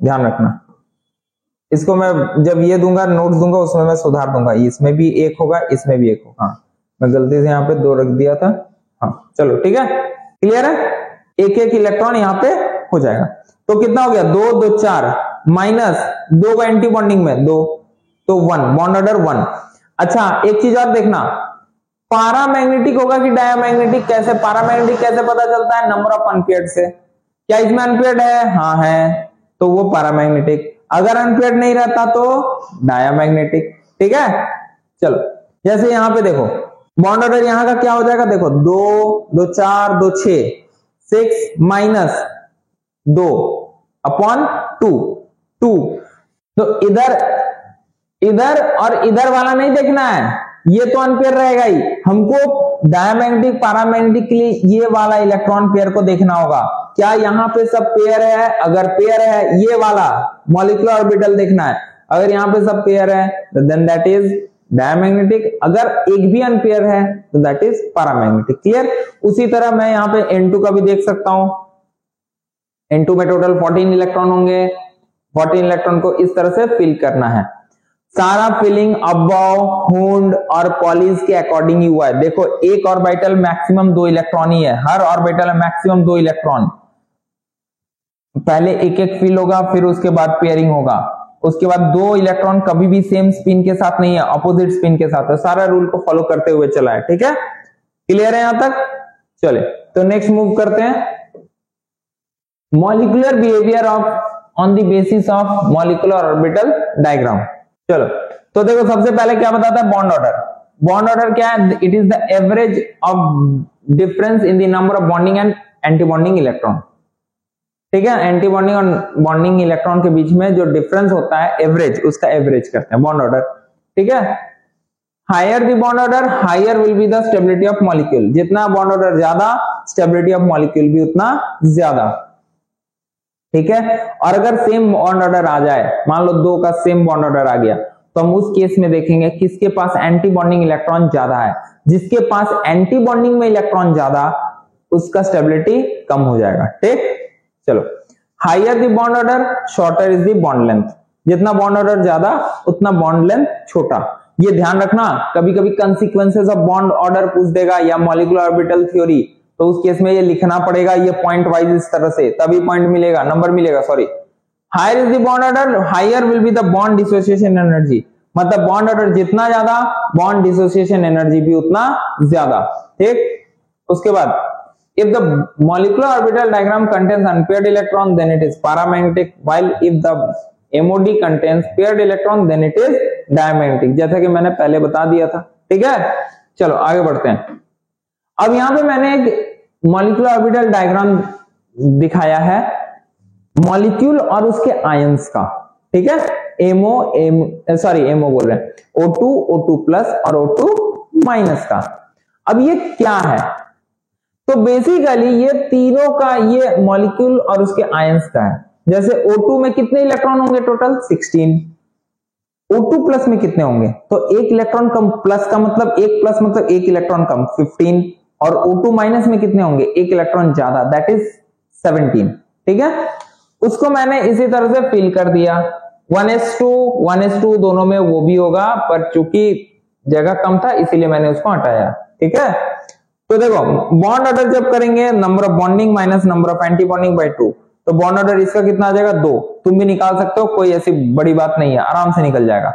ध्यान रखना। इसको मैं जब ये दूंगा नोट्स दूंगा उसमें मैं सुधार दूंगा, इसमें भी एक होगा, इसमें भी एक होगा। हाँ, मैं गलती से यहाँ पे 2 रख दिया था। हाँ चलो ठीक है, क्लियर है, एक एक इलेक्ट्रॉन यहाँ पे हो जाएगा। तो कितना हो गया 2 2 4 माइनस 2 का एंटी बॉन्डिंग में 2, तो 1, बॉन्ड ऑर्डर 1। अच्छा एक चीज और देखना, पारामैग्नेटिक होगा कि डायमैग्नेटिक, कैसे पारामैग्नेटिक कैसे पता चलता है, नंबर ऑफ अनपेयर्ड से। क्या इसमें अनपेयर्ड है, हाँ है, तो वो पारामैग्नेटिक। अगर अनपेयर्ड नहीं रहता तो डायमैग्नेटिक। ठीक है, चलो जैसे यहां पे देखो बॉन्ड ऑर्डर यहां का क्या हो जाएगा, देखो 2 2 4 2 6 6 माइनस 2 अपॉन 2 2। तो इधर और इधर वाला नहीं देखना है, ये तो अनपेयर रहेगा ही, हमको डायमैग्नेटिक पारामैग्नेटिक के लिए ये वाला इलेक्ट्रॉन पेयर को देखना होगा। क्या यहाँ पे सब पेयर है, अगर पेयर है ये वाला मॉलिक्यूलर ऑर्बिटल देखना है, अगर यहाँ पे सब पेयर है देन दैट इज डायमैग्नेटिक, अगर एक भी अनपेयर है तो दैट इज पारामैग्नेटिक। क्लियर, उसी तरह मैं यहाँ पे N2 का भी देख सकता हूं। N2 में टोटल 14 इलेक्ट्रॉन होंगे, 14 इलेक्ट्रॉन को इस तरह से फिल करना है। सारा फिलिंग अबव, हुंड और पॉलीज के अकॉर्डिंग ही हुआ है। देखो एक ऑर्बिटल मैक्सिमम 2 इलेक्ट्रॉन ही है, हर ऑर्बिटल में मैक्सिमम 2 इलेक्ट्रॉन। पहले एक एक फिल होगा, फिर उसके बाद पेयरिंग होगा, उसके बाद 2 इलेक्ट्रॉन कभी भी सेम स्पिन के साथ नहीं है, अपोजिट स्पिन के साथ है। सारा रूल को फॉलो करते हुए चला है। ठीक है, क्लियर है यहां तक। चले तो नेक्स्ट मूव करते हैं, molecular behaviour on the basis of molecular orbital diagram. चलो तो देखो सबसे पहले क्या बताता है बॉन्ड ऑर्डर। बॉन्ड ऑर्डर क्या है, it is the average of difference in the number of bonding and anti bonding electron. ठीक है, एंटी बॉन्डिंग और बॉन्डिंग इलेक्ट्रॉन के बीच में जो डिफरेंस होता है एवरेज, उसका एवरेज करते हैं बॉन्ड ऑर्डर। ठीक है, higher the bond order higher will be the stability of molecule. जितना बॉन्ड ऑर्डर ज्यादा स्टेबिलिटी ऑफ मॉलिक्यूल भी उतना ज्यादा। ठीक है, और अगर सेम बॉन्ड ऑर्डर आ जाए, मान लो 2 का सेम बॉन्ड ऑर्डर आ गया, तो हम उस केस में देखेंगे किसके पास एंटी बॉन्डिंग इलेक्ट्रॉन ज्यादा है। जिसके पास एंटी बॉन्डिंग में इलेक्ट्रॉन ज्यादा, उसका स्टेबिलिटी कम हो जाएगा। ठीक, चलो higher the bond order shorter is the bond length. जितना बॉन्ड ऑर्डर ज्यादा उतना बॉन्ड लेंथ छोटा। ये ध्यान रखना, कभी कभी कंसिक्वेंसेस ऑफ बॉन्ड ऑर्डर पूछ देगा या मॉलिक्यूलर ऑर्बिटल थ्योरी, तो उस केस में ये लिखना पड़ेगा, ये पॉइंट वाइज इस तरह से, तभी पॉइंट मिलेगा, नंबर मिलेगा। Sorry, higher is the bond order higher will be the bond dissociation energy. मतलब बॉन्ड ऑर्डर जितना ज्यादा बॉन्ड डिसोसिएशन एनर्जी भी उतना ज्यादा। ठीक, उसके बाद if the molecular orbital diagram contains unpaired electron then it is paramagnetic, while if the MOD contains paired electron then it is diamagnetic, जैसा कि मैंने पहले बता दिया था। ठीक है, चलो आगे बढ़ते हैं। अब यहां पे मैंने एक मॉलिक्यूलर ऑर्बिटल डायग्राम दिखाया है मॉलिक्यूल और उसके आयंस का। ठीक है, एमओ बोल रहे हैं, O2 O2 प्लस और O2 माइनस का। अब ये क्या है, तो बेसिकली ये तीनों का, ये मॉलिक्यूल और उसके आयंस का है। जैसे O2 में कितने इलेक्ट्रॉन होंगे टोटल 16, O2 प्लस में कितने होंगे, तो एक इलेक्ट्रॉन कम, प्लस का मतलब एक प्लस मतलब एक इलेक्ट्रॉन कम 15, और O2 माइनस में कितने होंगे, एक इलेक्ट्रॉन ज्यादा, दैट इज 17। ठीक है, उसको मैंने इसी तरह से फिल कर दिया। 1s2 दोनों में वो भी होगा, पर चूंकि जगह कम था इसीलिए मैंने उसको हटाया। ठीक है, तो देखो बॉन्ड ऑर्डर जब करेंगे, number of bonding minus number of anti bonding by 2, तो बॉन्ड ऑर्डर इसका कितना आ जाएगा 2। तुम भी निकाल सकते हो, कोई ऐसी बड़ी बात नहीं है, आराम से निकल जाएगा।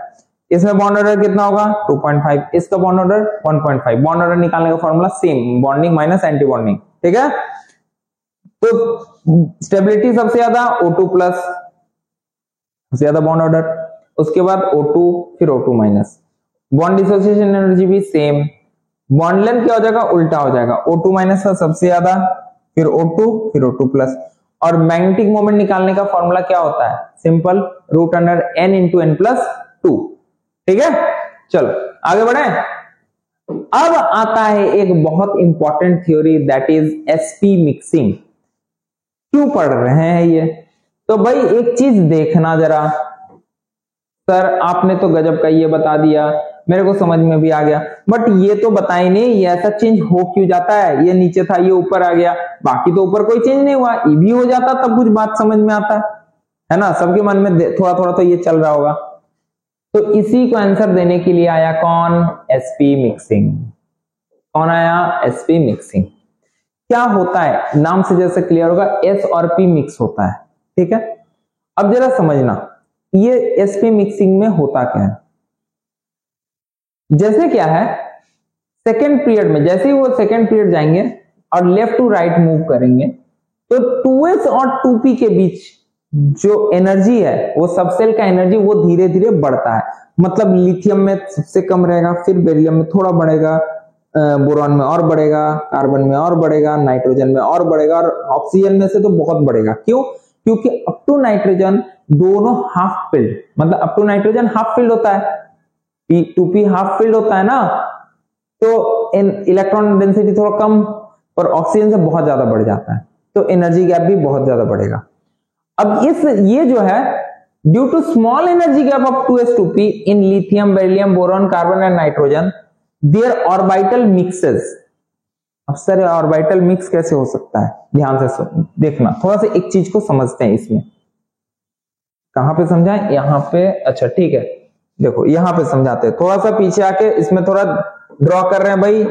इसमें बॉन्ड ऑर्डर कितना होगा 2.5, इसका बॉन्ड ऑर्डर 1.5। बॉन्ड ऑर्डर निकालने का formula same, bonding minus anti bonding. ठीक है, तो स्टेबिलिटी सबसे ज्यादा O2 प्लस, सबसे ज्यादा बॉन्ड ऑर्डर, उसके बाद O2 फिर O2 minus. Bond dissociation energy भी सेम, बॉन्ड लेंथ क्या हो जाएगा, उल्टा हो जाएगा, O2 माइनस का सबसे ज्यादा, फिर O2 फिर O2 प्लस। और मैग्नेटिक मोमेंट निकालने का फॉर्मूला क्या होता है, simple, root under n into n plus 2। ठीक है, चलो आगे बढ़े। अब आता है एक बहुत important theory, that is sp mixing. क्यों पढ़ रहे हैं ये, तो भाई एक चीज देखना जरा, सर आपने तो गजब का ये बता दिया, मेरे को समझ में भी आ गया, बट ये तो बताई नहीं ये ऐसा चेंज हो क्यों जाता है, ये नीचे था ये ऊपर आ गया, बाकी तो ऊपर कोई चेंज नहीं हुआ, ये भी हो जाता तब कुछ बात समझ में आता है ना। सबके मन में थोड़ा थोड़ा तो ये चल रहा होगा। तो इसी को आंसर देने के लिए आया कौन, sp मिक्सिंग। कौन आया, sp मिक्सिंग। क्या होता है, नाम से जैसे क्लियर होगा, S और P मिक्स होता है। ठीक है, अब जरा समझना ये sp मिक्सिंग में होता क्या है। जैसे क्या है, सेकेंड पीरियड में जैसे ही वो सेकेंड पीरियड जाएंगे और लेफ्ट टू राइट मूव करेंगे, तो 2s और 2p के बीच जो एनर्जी है, वो सब सेल का एनर्जी वो धीरे धीरे बढ़ता है। मतलब लिथियम में सबसे कम रहेगा, फिर बेरिलियम में थोड़ा बढ़ेगा, बोरॉन में और बढ़ेगा, कार्बन में और बढ़ेगा, नाइट्रोजन में और बढ़ेगा, और ऑक्सीजन में से तो बहुत बढ़ेगा। क्यों, क्योंकि अप टू नाइट्रोजन दोनों हाफ फिल्ड, मतलब up to nitrogen half filled होता है, P2P हाफ फिल्ड होता है ना, तो इलेक्ट्रॉन डेंसिटी थोड़ा कम, पर ऑक्सीजन से बहुत ज्यादा बढ़ जाता है, तो एनर्जी गैप भी बहुत ज्यादा बढ़ेगा। अब ये जो है, due to small energy gap of 2s2p in lithium, beryllium, boron, carbon and nitrogen, their orbital mixes. अब सर ऑर्बिटल मिक्स कैसे हो सकता है, ध्यान से देखना, थोड़ा सा एक चीज को समझते हैं इसमें। कहां पे समझाएं, यहां पे, अच्छा ठीक है, देखो यहां पे समझाते हैं, थोड़ा सा पीछे आके इसमें थोड़ा ड्रॉ कर रहे हैं भाई,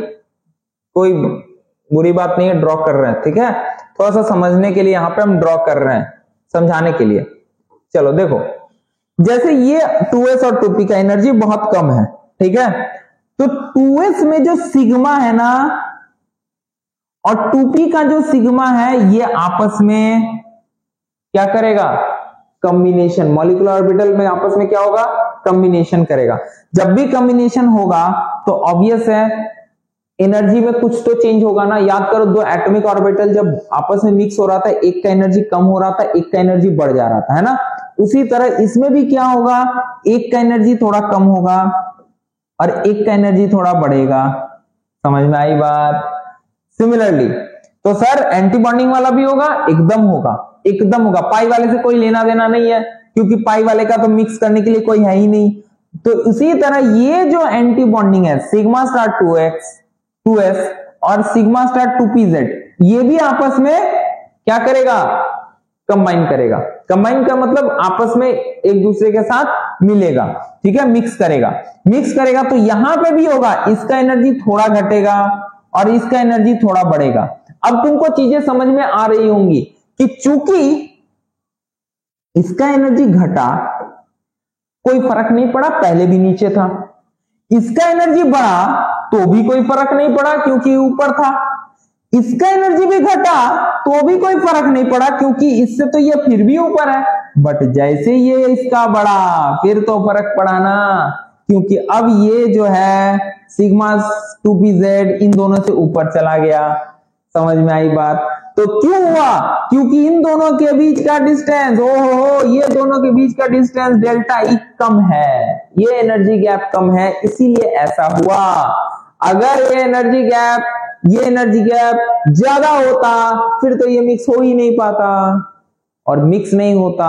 कोई बुरी बात नहीं है, ड्रॉ कर रहे हैं। ठीक है, थोड़ा सा समझने के लिए यहां पे हम ड्रॉ कर रहे हैं, समझाने के लिए। चलो देखो, जैसे ये 2s और 2p का एनर्जी बहुत कम है, ठीक है, तो 2s में जो सिग्मा है ना और 2p का जो सिग्मा है, ये आपस में क्या करेगा, कॉम्बिनेशन, मॉलिक्यूलर ऑर्बिटल में आपस में क्या होगा, कॉम्बिनेशन करेगा। जब भी कॉम्बिनेशन होगा तो ऑब्वियस है एनर्जी में कुछ तो चेंज होगा ना। याद करो, दो एटॉमिक ऑर्बिटल जब आपस में मिक्स हो रहा था, एक का एनर्जी कम हो रहा था, एक का एनर्जी बढ़ जा रहा था, है ना। उसी तरह इसमें भी क्या होगा, एक का एनर्जी थोड़ा कम होगा और एक का एनर्जी थोड़ा बढ़ेगा। समझ में आई बात। सिमिलरली तो सर एंटी बॉन्डिंग वाला भी होगा, एकदम होगा, एकदम होगा। पाई वाले से कोई लेना देना नहीं है, क्योंकि पाई वाले का तो मिक्स करने के लिए कोई है ही नहीं। तो इसी तरह ये जो एंटी बॉन्डिंग है, सिग्मा स्टार 2s और सिग्मा स्टार 2pz, ये भी आपस में क्या करेगा, कंबाइन करेगा। कंबाइन का मतलब आपस में एक दूसरे के साथ मिलेगा, ठीक है, मिक्स करेगा। मिक्स करेगा तो यहां पे भी होगा, इसका एनर्जी थोड़ा घटेगा और इसका एनर्जी थोड़ा बढ़ेगा। अब तुमको चीजें समझ में आ रही होंगी कि चूंकि इसका एनर्जी घटा, कोई फर्क नहीं पड़ा, पहले भी नीचे था। इसका एनर्जी बढ़ा तो भी कोई फर्क नहीं पड़ा, क्योंकि ऊपर था। इसका एनर्जी भी घटा तो भी कोई फर्क नहीं पड़ा, क्योंकि इससे तो ये फिर भी ऊपर है। बट जैसे ये इसका बढ़ा, फिर तो फर्क पड़ा ना, क्योंकि अब ये जो है सिग्मा 2pz इन दोनों से ऊपर चला गया। समझ में आई बात। तो क्यों हुआ, क्योंकि इन दोनों के बीच का डिस्टेंस, ओहो, ये दोनों के बीच का डिस्टेंस डेल्टा ई कम है, ये एनर्जी गैप कम है, इसीलिए ऐसा हुआ। अगर ये एनर्जी गैप ज्यादा होता फिर तो ये मिक्स हो ही नहीं पाता, और मिक्स नहीं होता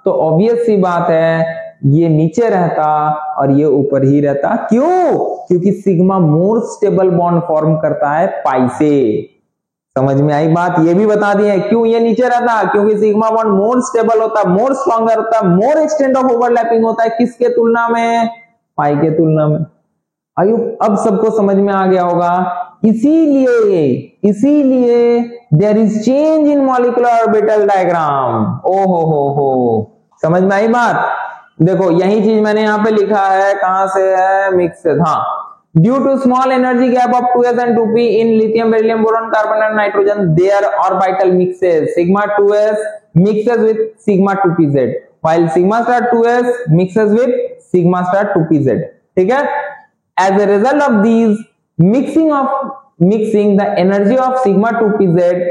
तो ऑब्वियस सी बात है ये नीचे रहता और ये ऊपर ही रहता। क्यों? क्योंकि sigma more stable bond form करता है पाई से। समझ में आई बात? ये भी बता दिए क्यों ये नीचे रहता, क्योंकि सिग्मा बॉन्ड मोर स्टेबल होता है, मोर स्ट्रॉन्गर होता है, मोर एक्सटेंट ऑफ ओवरलैपिंग होता है, किसके तुलना में? पाई के तुलना में। आयु अब सबको समझ में आ गया होगा। इसीलिए there is change in molecular orbital diagram. ओ हो समझ में आई बात? देखो यही चीज मैंने यहाँ पे लिखा है, कहां से है? मिक्सेड। हाँ, due to small energy gap of 2s and 2p in lithium, beryllium, boron, carbon and nitrogen, their orbital mixes. Sigma 2s mixes with sigma 2pz, while sigma star 2s mixes with sigma star 2pz. ठीक है? As a result of these mixing, the energy of sigma 2pz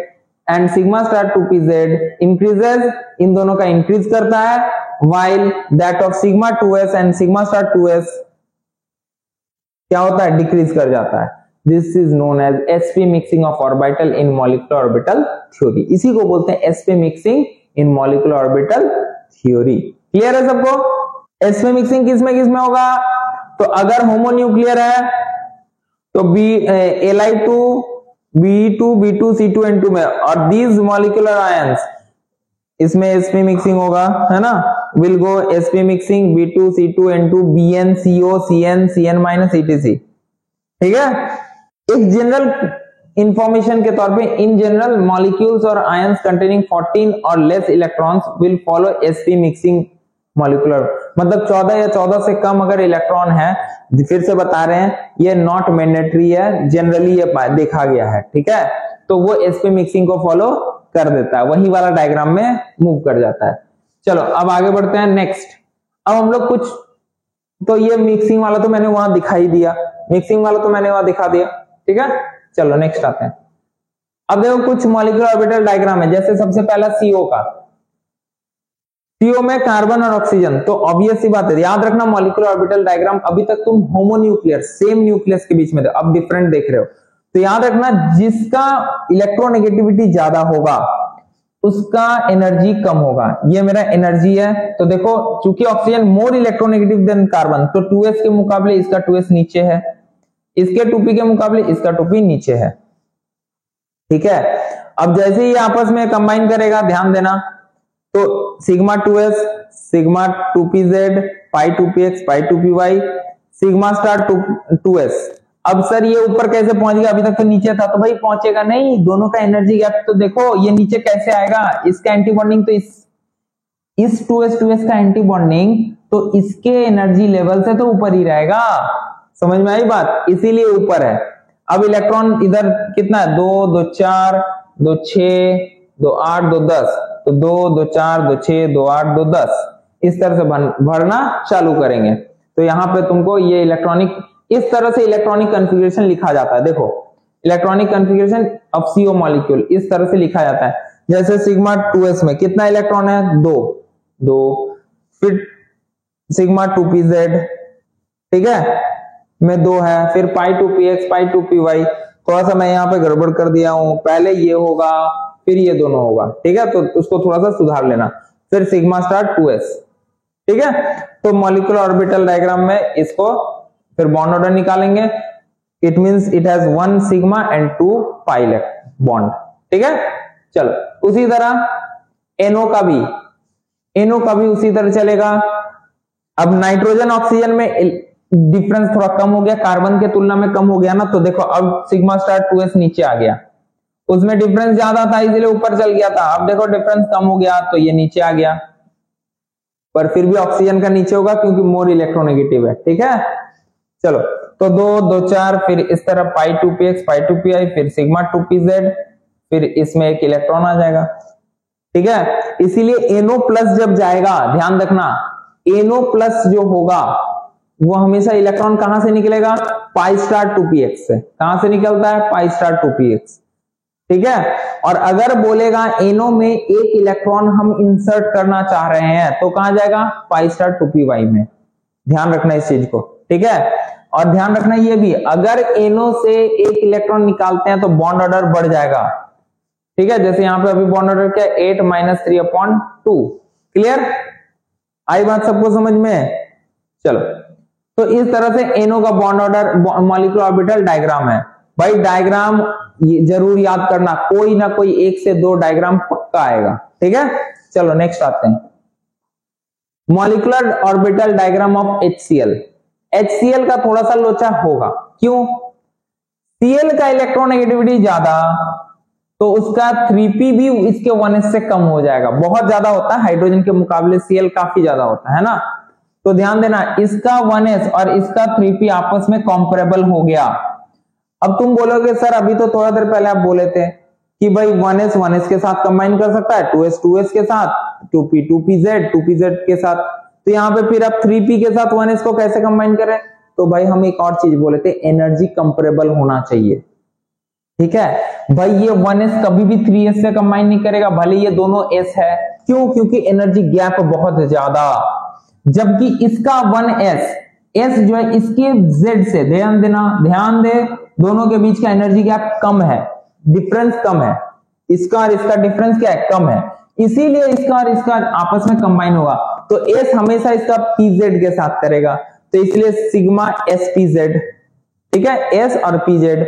and sigma star 2pz increases, इन दोनों का increase करता है, while that of sigma 2s and sigma star 2s क्या होता है? Decrease कर जाता है। This is known as sp mixing of orbital in molecular orbital theory. इसी को बोलते हैं sp mixing in molecular orbital theory. Clear है सबको? sp मिक्सिंग किस में होगा? तो अगर होमोन्यूक्लियर है तो Li2 B2 B2 C2 N2 में, और दीज मॉलिक्यूलर आयंस इसमें sp मिक्सिंग होगा, है ना? Will go sp mixing B2 C2 N2 Bn CO Cn Cn minus etc। ठीक है? एक जनरल इंफॉर्मेशन के तौर पे, इन जनरल मॉलिक्यूल्स और आयंस कंटेनिंग 14 और less electrons will follow sp mixing molecular, मतलब 14 या 14 से कम अगर इलेक्ट्रॉन है, फिर से बता रहे हैं ये नॉट मैंडेटरी है, जनरली ये देखा गया है। ठीक है? तो वो sp मिक्सिंग को फॉलो कर देता है, वही वाला डायग्राम में मूव कर जाता है। चलो अब आगे बढ़ते हैं नेक्स्ट। अब हम लोग कुछ, तो ये मिक्सिंग वाला तो मैंने वहां दिखाई दिया, ठीक है? चलो नेक्स्ट आते हैं। अब देखो कुछ मॉलिक्यूलर ऑर्बिटल डायग्राम है, जैसे सबसे पहला CO का। CO में कार्बन और ऑक्सीजन, तो ऑब्वियस सी बात है, याद रखना मॉलिक्यूलर ऑर्बिटल डायग्राम अभी तक तुम होमोन्यूक्लियर सेम न्यूक्लियस के बीच में थे, अब डिफरेंट देख रहे हो। तो याद रखना जिसका इलेक्ट्रोनेगेटिविटी ज्यादा होगा उसका एनर्जी कम होगा। ये मेरा एनर्जी है, तो देखो चूंकि oxygen more electronegative than carbon, तो 2s के मुकाबले इसका 2s नीचे है, इसके 2p के मुकाबले इसका 2p नीचे है। ठीक है? अब जैसे ही आपस में कंबाइन करेगा, ध्यान देना, तो sigma 2s sigma 2pz pi 2px pi 2py sigma star 2s। अब सर ये ऊपर कैसे पहुंच गया? अभी तक तो नीचे था। तो भाई पहुंचेगा नहीं, दोनों का एनर्जी गैप तो देखो, ये नीचे कैसे आएगा? इसका एंटी बॉन्डिंग तो इस 2s का एंटी बॉन्डिंग तो इसके एनर्जी लेवल से तो ऊपर ही रहेगा। समझ में आई बात? इसीलिए ऊपर है। अब इलेक्ट्रॉन इधर कितना है? 2 2 4 2 6 2 8 2 10, तो 2 2 4 2 6 2 8 2 10 इस तरह से भरना चालू करेंगे। तो यहाँ पे तुमको ये इलेक्ट्रॉनिक, इस तरह से इलेक्ट्रॉनिक कॉन्फ़िगरेशन लिखा जाता है। देखो electronic configuration of CO molecule इस तरह से लिखा जाता है। जैसे सिग्मा 2s में कितना इलेक्ट्रॉन है? 2। फिर सिग्मा 2pz, ठीक है, में 2 है। फिर पाई 2px पाई 2py, थोड़ा सा मैं यहाँ पे गड़बड़ कर दिया हूं, पहले ये होगा फिर ये दोनों होगा। ठीक है? तो उसको थोड़ा सा सुधार लेना। फिर सिग्मा स्टार 2s। ठीक है? तो मॉलिक्यूलर ऑर्बिटल डायग्राम में इसको फिर बॉन्ड ऑर्डर निकालेंगे। It means it has 1 sigma and 2 pi bond. ठीक है? चलो उसी तरह NO का भी उसी तरह चलेगा। अब नाइट्रोजन ऑक्सीजन में डिफरेंस थोड़ा कम हो गया, कार्बन के तुलना में कम हो गया ना, तो देखो अब सिग्मा स्टार 2s नीचे आ गया। उसमें डिफरेंस ज्यादा था इसलिए ऊपर चल गया था, अब देखो डिफरेंस कम हो गया तो ये नीचे आ गया, पर फिर भी ऑक्सीजन का नीचे होगा क्योंकि मोर इलेक्ट्रोनेगेटिव है। ठीक है? चलो तो 2 2 4, फिर इस तरह पाई 2px पाई 2py, फिर सिग्मा 2pz, फिर इसमें एक इलेक्ट्रॉन आ जाएगा। ठीक है? इसीलिए NO प्लस जब जाएगा, ध्यान रखना NO प्लस जो होगा वो हमेशा इलेक्ट्रॉन कहां से निकलेगा? पाई स्टार 2px से। कहां से निकलता है? पाई स्टार 2px। ठीक है? और अगर बोलेगा NO में एक इलेक्ट्रॉन हम इंसर्ट करना चाह रहे हैं तो कहां जाएगा? पाई स्टार 2py में। ध्यान रखना इस चीज को। ठीक है? और ध्यान रखना ये भी, अगर NO से एक इलेक्ट्रॉन निकालते हैं तो बॉन्ड ऑर्डर बढ़ जाएगा, ठीक है। जैसे यहाँ पे अभी बॉन्ड ऑर्डर क्या है, 8-3/2। क्लियर, आई बात सबको समझ में? चलो, तो इस तरह से NO का bond order molecular orbital diagram है। भाई डायग्राम जरूर याद करना, कोई ना कोई 1 से 2 डायग्राम पक्का आएगा, ठीक है। चलो नेक्स्ट आते हैं, molecular orbital diagram of HCl। HCl का थोड़ा सा लोचा होगा, क्यों? Cl का इलेक्ट्रोनेगेटिविटी ज्यादा, तो उसका 3p भी इसके 1s से कम हो जाएगा, बहुत ज्यादा होता है हाइड्रोजन के मुकाबले, Cl काफी ज्यादा होता है ना। तो ध्यान देना, इसका 1s और इसका 3p आपस में कंपेरेबल हो गया। अब तुम बोलोगे सर अभी तो थोड़ा देर पहले आप बोले थे कि भाई 1s 1s के साथ कंबाइन कर सकता है, 2s 2s के साथ, 2p 2pz के साथ, तो यहाँ पे फिर अब 3p के साथ 1s को कैसे कंबाइन करें? तो भाई हम एक और चीज बोले थे, एनर्जी कंपेरेबल होना चाहिए, ठीक है। भाई ये 1s कभी भी 3s से कंबाइन नहीं करेगा, भले ये दोनों s है, क्यों? क्योंकि एनर्जी गैप बहुत ज्यादा, जबकि इसका 1s s जो है इसके z से, ध्यान देना, ध्यान दे, दोनों के बीच का एनर्जी गैप कम है, डिफरेंस कम है, इसका और इसका डिफरेंस क्या है? कम है, इसीलिए इसका और इसका आपस में कंबाइन होगा, तो s हमेशा इसका pz के साथ करेगा, तो इसलिए सिग्मा sPz, ठीक है, s और pz,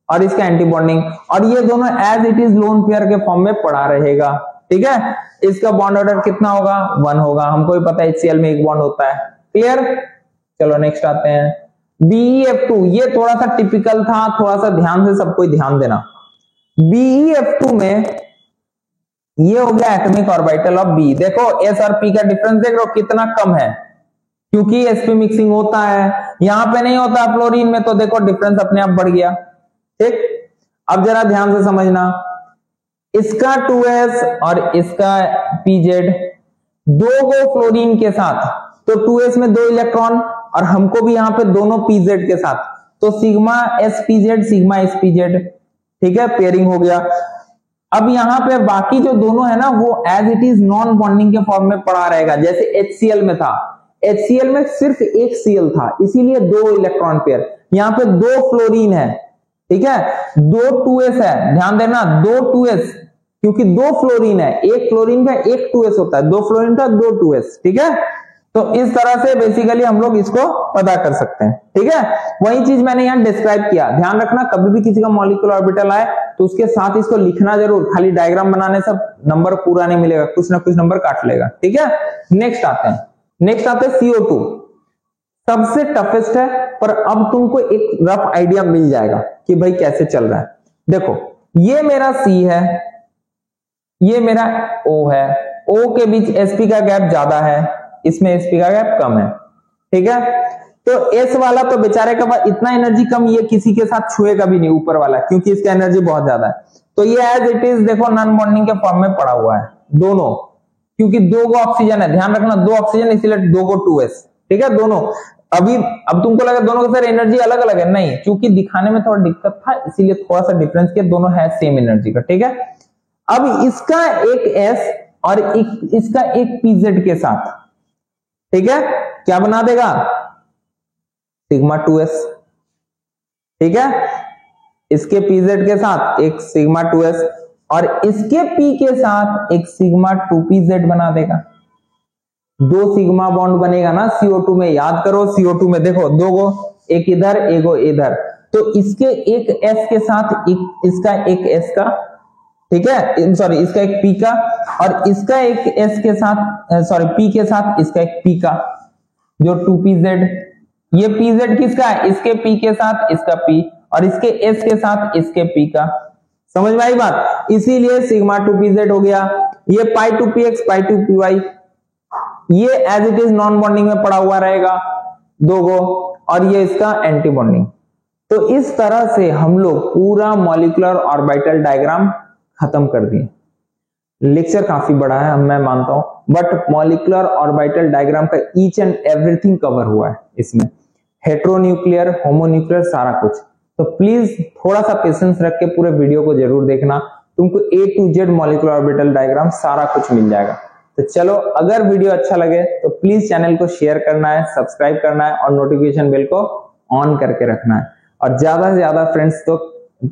और इसका एंटी बॉन्डिंग, और ये दोनों as it is lone pair के फॉर्म में पड़ा रहेगा, ठीक है। इसका बॉन्ड ऑर्डर कितना होगा? 1 होगा, हमको भी पता है HCl में एक बॉन्ड होता है, क्लियर। चलो नेक्स्ट आते हैं, BeF2, ये थोड़ा सा टिपिकल था, थोड़ा सा ध्यान से सबको ध्यान देना। BeF2 में ये हो गया एटॉमिक ऑर्बिटल ऑफ B, देखो S और P का डिफरेंस देख लो कितना कम है, क्योंकि sp मिक्सिंग होता है, यहां पे नहीं होता फ्लोरीन में, तो देखो डिफरेंस अपने आप बढ़ गया, ठीक। अब जरा ध्यान से समझना, इसका 2s और इसका pz, दो गो फ्लोरीन के साथ, तो 2s में 2 इलेक्ट्रॉन, और हमको भी यहाँ पे दोनों pz के साथ, तो सिग्मा spz सिग्मा spz, ठीक है, पेयरिंग हो गया। अब यहाँ पे बाकी जो दोनों है ना, वो as it is non bonding के फॉर्म में पड़ा रहेगा, जैसे HCl में था, HCl में सिर्फ एक Cl था, इसीलिए 2 इलेक्ट्रॉन पेयर, यहाँ पे 2 फ्लोरीन है, ठीक है, 2 2s है, ध्यान देना 2 2s, क्योंकि 2 फ्लोरीन है, एक फ्लोरीन का एक 2s होता है, 2 फ्लोरीन का 2 2s, ठीक है। तो इस तरह से बेसिकली हम लोग इसको पता कर सकते हैं, ठीक है। वही चीज मैंने यहाँ डिस्क्राइब किया, ध्यान रखना, कभी भी किसी का मॉलिक्यूलर ऑर्बिटल आए तो उसके साथ इसको लिखना जरूर, खाली डायग्राम बनाने से नंबर पूरा नहीं मिलेगा, कुछ ना कुछ नंबर काट लेगा, ठीक है। नेक्स्ट आते हैं, CO2, सबसे टफेस्ट है, पर अब तुमको एक रफ आइडिया मिल जाएगा कि भाई कैसे चल रहा है। देखो ये मेरा C है, ये मेरा O है, O के बीच sp का गैप ज्यादा है, इसमें sp का गैप कम है, ठीक है। तो S वाला तो बेचारे का पास इतना एनर्जी कम, ये किसी के साथ छुएगा भी नहीं, ऊपर वाला, क्योंकि इसका एनर्जी बहुत ज्यादा है, तो ये एज इट इज देखो नॉन बॉन्डिंग के फॉर्म में पड़ा हुआ है दोनों, क्योंकि 2 गो ऑक्सीजन है, ध्यान रखना 2 ऑक्सीजन, इसलिए 2 गो 2s, ठीक है, दोनों। अब तुमको लगा दोनों का सर एनर्जी अलग अलग है, नहीं, क्योंकि दिखाने में थोड़ा दिक्कत था, इसीलिए थोड़ा सा डिफरेंस किया, दोनों है सेम एनर्जी का, ठीक है। अब इसका एक S और इसका एक pz के साथ, ठीक है, क्या बना देगा? सिग्मा 2s, ठीक है, इसके pz के साथ एक सिग्मा 2s और इसके p के साथ एक सिग्मा 2pz बना देगा, 2 सिग्मा बॉन्ड बनेगा ना CO2 में, याद करो CO2 में देखो 2 गो, एक इधर एक गो इधर, तो इसके एक S के साथ इसका एक S का, ठीक है, सॉरी इसका एक P का, और इसका एक S के साथ, सॉरी P के साथ इसका एक P का, जो 2pz, ये pz किसका है? इसके P के साथ इसका P, और इसके S के साथ इसके P का, समझ में आई बात? इसीलिए सिग्मा 2pz हो गया, ये पाई 2px पाई 2py, ये as it is non bonding में पड़ा हुआ रहेगा 2 गो, और ये इसका एंटी बॉन्डिंग। तो इस तरह से हम लोग पूरा मॉलिक्यूलर ऑर्बिटल डायग्राम खत्म कर दिए। लेक्चर काफी बड़ा है, मैं मानता हूं, बट मॉलिक्यूलर ऑर्बिटल डायग्राम का ईच एंड एवरीथिंग कवर हुआ है इसमें, हेट्रोन्यूक्लियर, होमोन्यूक्लियर, सारा कुछ। तो प्लीज थोड़ा सा पेशेंस रख के पूरे वीडियो को जरूर देखना, तुमको A to Z molecular orbital diagram सारा कुछ मिल जाएगा। तो चलो, अगर वीडियो अच्छा लगे तो प्लीज चैनल को शेयर करना है, सब्सक्राइब करना है और नोटिफिकेशन बेल को ऑन करके रखना है और ज्यादा से ज्यादा फ्रेंड्स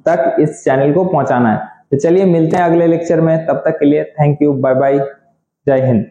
तक इस चैनल को पहुंचाना है। तो चलिए मिलते हैं अगले लेक्चर में, तब तक के लिए थैंक यू, बाय बाय, जय हिंद।